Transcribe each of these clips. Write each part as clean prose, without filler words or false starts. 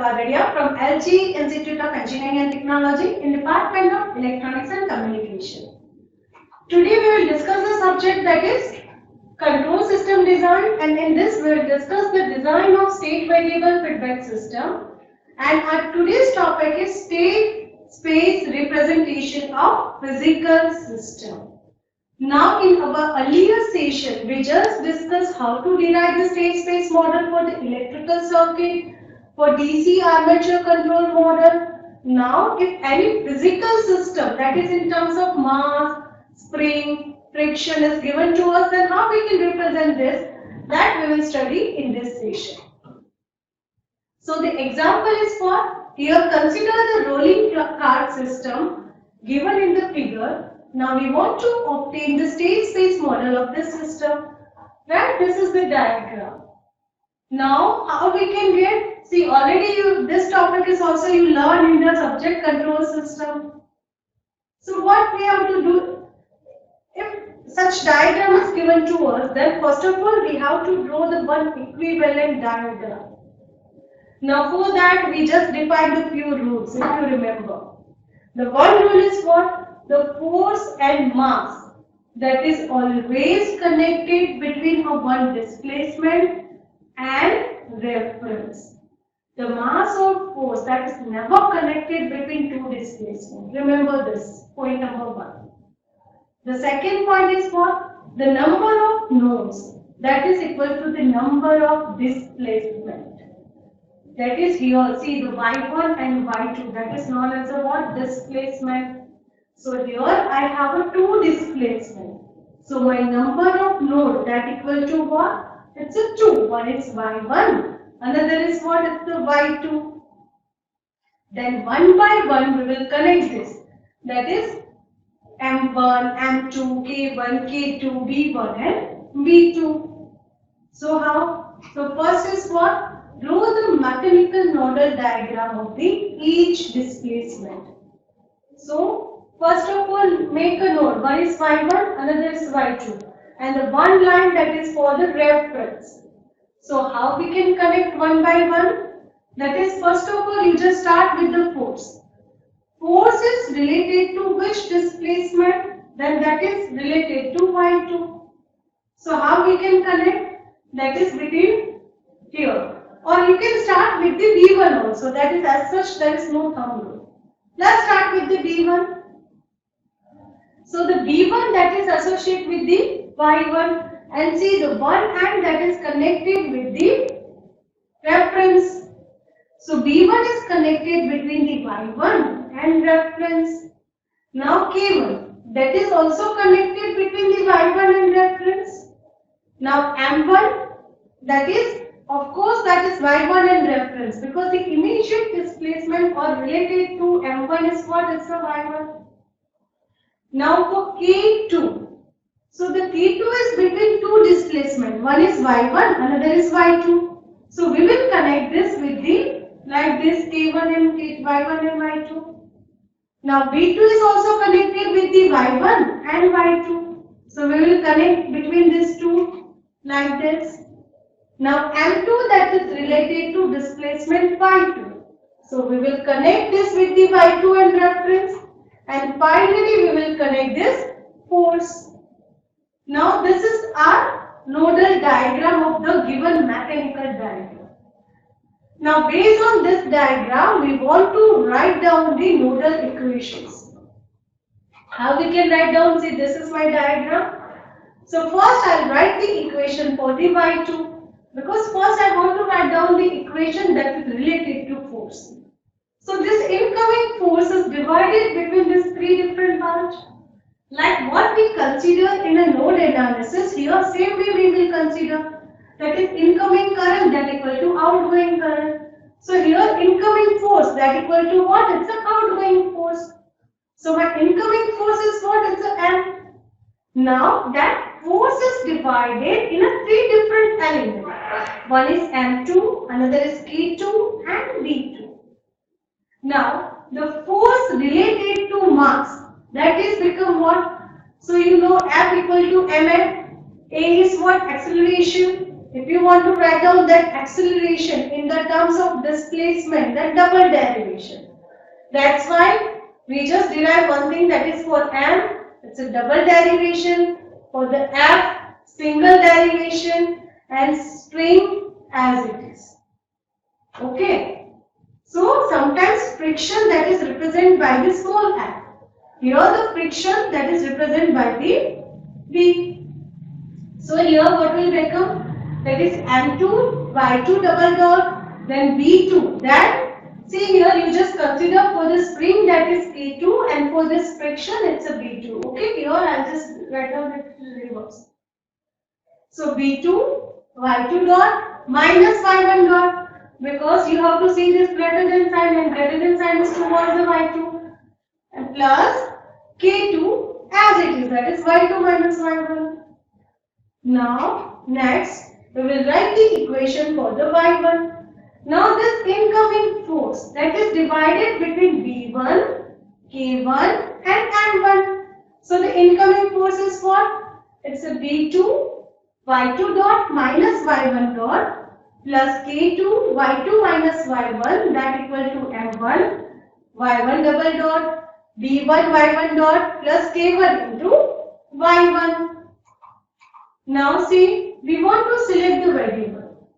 Bagadia from LG Institute of Engineering and Technology in Department of Electronics and Communication. Today we will discuss the subject that is control system design, and in this we will discuss the design of state variable feedback system, and our today's topic is state space representation of physical system. Now in our earlier session we just discussed how to derive the state space model for the electrical circuit, for DC armature control model. Now if any physical system, that is in terms of mass, spring, friction is given to us, then how we can represent this, that we will study in this session. So the example is for, here consider the rolling cart system given in the figure. Now we want to obtain the state space model of this system. Right, this is the diagram. Now how we can get, see already this topic is also you learn in the subject control system. So what we have to do, if such diagram is given to us, then first of all we have to draw the one equivalent diagram. Now for that we just defined a few rules, if you remember. The one rule is what? The force and mass that is always connected between a one displacement and reference. The mass or force that is never connected between two displacements. Remember this, point number one. The second point is what? The number of nodes that is equal to the number of displacement. That is here, see the y1 and y2, that is known as a what? Displacement. So here I have a two displacement. So my number of node that equal to what? It's a 2. One is y1, another is what? It's the y2. Then one by one we will connect this. That is m1, m2, k1, k2, v1 and v2. So how? So first is what? Draw the mechanical nodal diagram of the each displacement. So first of all, make a node. One is y1, another is y2, and the one line that is for the reference. So how we can connect one by one? That is, first of all, you just start with the force. Force is related to which displacement? Then that is related to y2. So how we can connect? That is between here. Or you can start with the v1 also. That is, as such, there is no thumb rule. Let's start with the v1. So the V1 that is associated with the Y1, and see the one end that is connected with the reference. So V1 is connected between the Y1 and reference. Now K1 that is also connected between the Y1 and reference. Now M1 that is, of course, that is Y1 and reference, because the immediate displacement or related to M1 is what? It's the Y1. Now for K2, so the K2 is between two displacement. One is Y1, another is Y2. So we will connect this with the, like this, K1 and Y1 and Y2. Now V2 is also connected with the Y1 and Y2. So we will connect between these two like this. Now M2 that is related to displacement Y2. So we will connect this with the Y2 and reference. And finally, we will connect this force. Now, this is our nodal diagram of the given mechanical diagram. Now, based on this diagram, we want to write down the nodal equations. How we can write down? See, this is my diagram. So, first I will write the equation for the y2. Because first I want to write down the equation that is related to force. So this incoming force is divided between these three different parts. Like what we consider in a node analysis, here same way we will consider. That is incoming current that equal to outgoing current. So here incoming force that equal to what? It's an outgoing force. So my incoming force is what? It's a M. Now that force is divided in a three different elements. One is M2, another is K2 and V2. Now, the force related to mass, that is become what? So, you know F equal to mf. A is what? Acceleration. if you want to write down that acceleration in the terms of displacement, that double derivation. That's why we just derive one thing, that is for m, it's a double derivation. For the f, single derivation, and string as it is. Okay. So sometimes friction that is represented by the small f. Here the friction that is represented by the v. So here what will become? That is m2 y2 double dot, then v2. Then see here you just consider for the spring that is p2, and for this friction it's a v2. Okay, here I'll just write down it reverse. So v2 y2 dot minus y1 dot, because you have to see this greater than sign, and greater than sign is towards the y2, and plus k2 as it is, that is y2 minus y1. Now, next, we will write the equation for the y1. Now, this incoming force that is divided between v1, k1 and m1. So, the incoming force is what? It's a v2, y2 dot minus y1 dot plus k2, y2 minus y1, that equal to m1, y1 double dot, v1, y1 dot plus k1 into y1. Now see, we want to select the variable.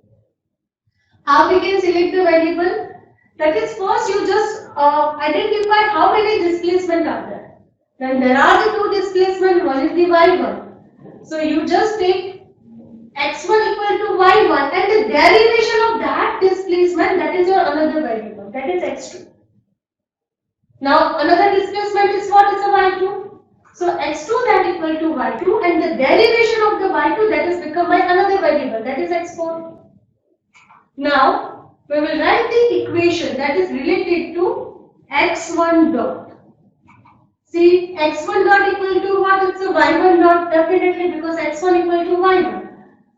How we can select the variable? That is, first you just identify how many displacement are there. Then there are the two displacement, one is the y1. So you just take x1 equal to y1, and the derivation of that displacement, that is your another variable, that is x2. Now another displacement is what? Is a y2. So x2 that equal to y2, and the derivation of the y2 that is become by another variable, that is x4. Now we will write the equation that is related to x1 dot. See, x1 dot equal to what? It's a y1 dot, definitely, because x1 equal to y1.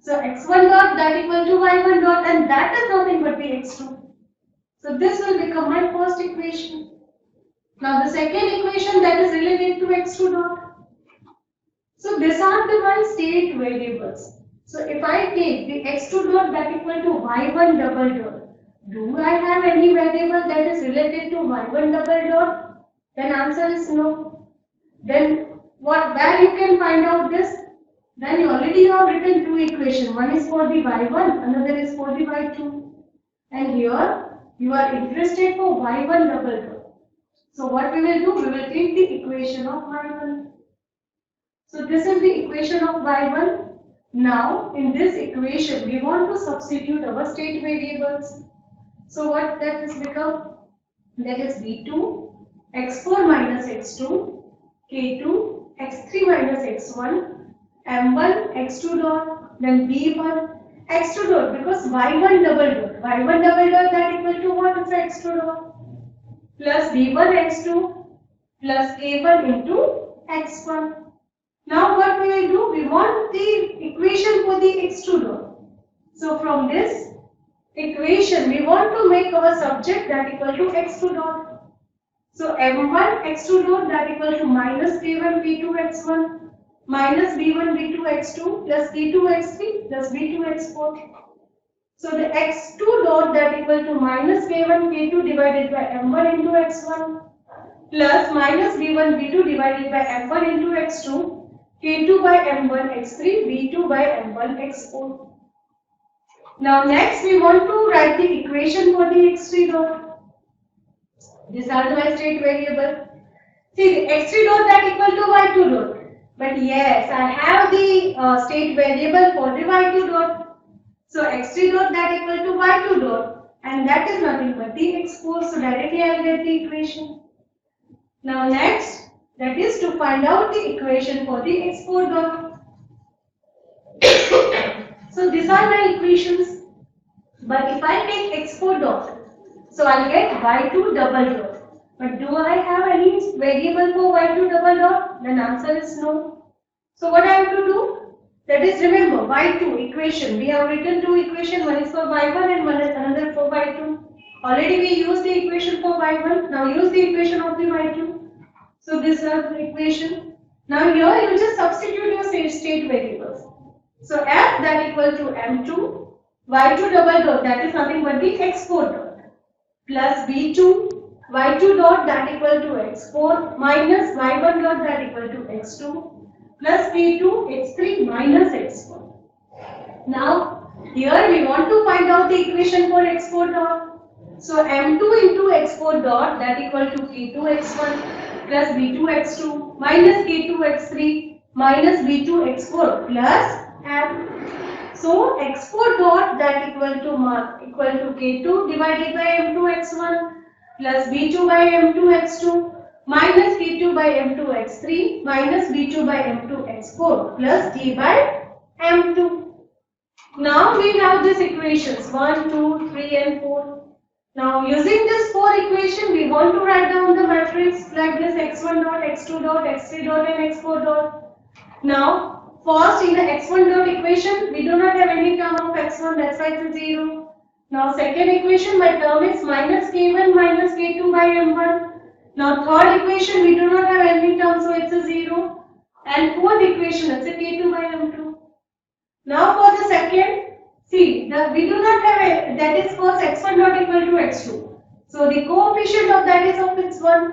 So x1 dot that equal to y1 dot, and that is nothing but the x2. So this will become my first equation. Now the second equation that is related to x2 dot. So these are the my state variables. So if I take the x2 dot that equal to y1 double dot, do I have any variable that is related to y1 double dot? Then answer is no. Then where you can find out this? Then you already have written two equations. One is for the y1, another is for the y2. And here you are interested for y1 double dot. So what we will do, we will take the equation of y1. So this is the equation of y1. Now in this equation we want to substitute our state variables. So what that is become? That is v2, x4 minus x2, k2, x3 minus x1, m1, x2 dot, then v1, x2 dot, because y1 double dot. Y1 double dot that equal to what? Is x2 dot. Plus v1 x2 plus k1 into x1. Now what we will do? We want the equation for the x2 dot. So from this equation we want to make our subject that equal to x2 dot. So m1 x2 dot that equal to minus k1 p2 x1 minus v1 v2 x2 plus k2 x3 plus v2 x4. So the x2 dot that equal to minus k1 k2 divided by m1 into x1 plus minus v1 v2 divided by m1 into x2, k2 by m1 x3, v2 by m1 x4. Now next we want to write the equation for the x3 dot. These are my state variable. See, the x3 dot that equal to y2 dot. But yes, I have the state variable for the y2 dot. So x3 dot that equal to y2 dot, and that is nothing but the x4. So directly I will get the equation. Now next, that is to find out the equation for the x4 dot. So these are my equations. But if I take x4 dot, so I'll get y2 double dot. But do I have any variable for y2 double dot? Then answer is no. So what I have to do? That is, remember, y2 equation. We have written two equations. One is for y1 and one is another for y2. Already we used the equation for y1. Now use the equation of the y2. So this is the equation. Now here you just substitute your state variables. So F that equal to M2, Y2 double dot that is nothing but the X4 dot plus B2, Y2 dot that equal to X4 minus Y1 dot that equal to X2 plus P2 X3 minus X1. Now here we want to find out the equation for X4 dot. So M2 into X4 dot that equal to K2 X1 plus B2 X2 minus K2 X3 minus B2 X4 plus M. So X4 dot that equal to K2 divided by M2 X1 plus B2 by M2 X2 minus K2 by M2 X3 minus B2 by M2 X4 plus D by M2. Now we have these equations 1, 2, 3 and 4. Now using this 4 equation we want to write down the matrix like this x1 dot, x2 dot, x3 dot and x4 dot. Now first in the x1 dot equation we do not have any term of x1, that's why it's a 0. Now second equation my term is minus k1 minus k2 by m1. Now third equation we do not have any term so it's a 0. And fourth equation it's a k2 by m2. Now for the second, see, we do not have a, that is first x1 dot equal to x2. So the coefficient of that is of its 1.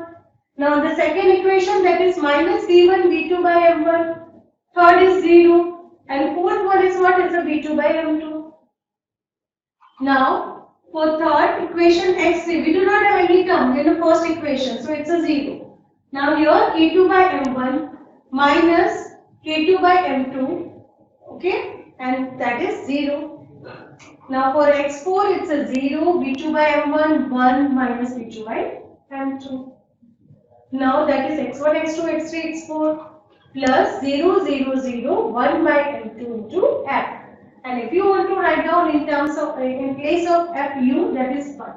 Now the second equation that is minus b1 b2 by m1. Third is 0. And fourth one is what is a b2 by m2. Now for third equation x3, we do not have any term in the first equation. So it's a 0. Now here k2 by m1 minus k2 by m2. Okay. And that is 0. Now for x4 it's a 0, b2 by m1, 1 minus b2 by m2. Now that is x1, x2, x3, x4 plus 0, 0, 0, 1 by m2 into f. And if you want to write down in terms of, in place of fu, that is 1.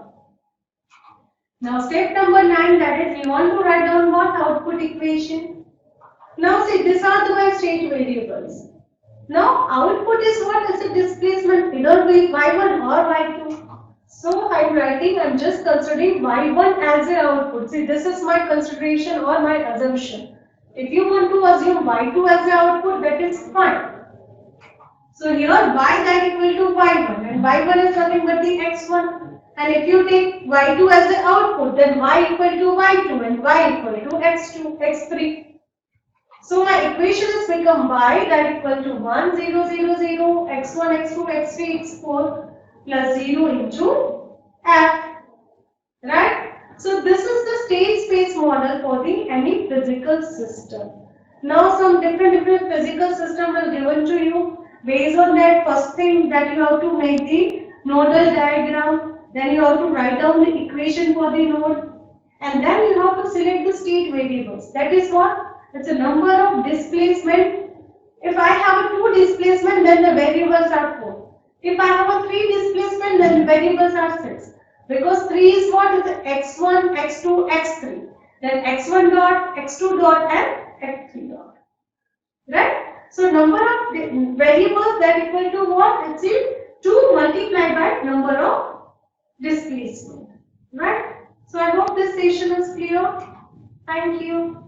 Now step number 9, that is we want to write down what output equation. Now see, these are the my state variables. Now output is what is a displacement either with y1 or y2. So I'm just considering y1 as an output. See, this is my consideration or my assumption. If you want to assume y2 as an output, that is fine. So here y that equal to y1 and y1 is nothing but the x1. And if you take y2 as the output, then y equal to y2 and y equal to x2, x3. So my equation is become y that equal to 1, 0, 0, 0, x1, x2, x3, x4 plus 0 into f. Right? So this is the state space model for the any physical system. Now some different physical system will given to you. Based on that, first thing that you have to make the nodal diagram. Then you have to write down the equation for the node. And then you have to select the state variables. That is what? It's a number of displacement. If I have a 2 displacement, then the variables are 4. If I have a 3 displacement, then the variables are 6. Because 3 is what is x1, x2, x3. Then x1 dot, x2 dot and x3 dot. Right? So number of variables that equal to what? It's 2 multiplied by number of displacement. Right? So I hope this session is clear. Thank you.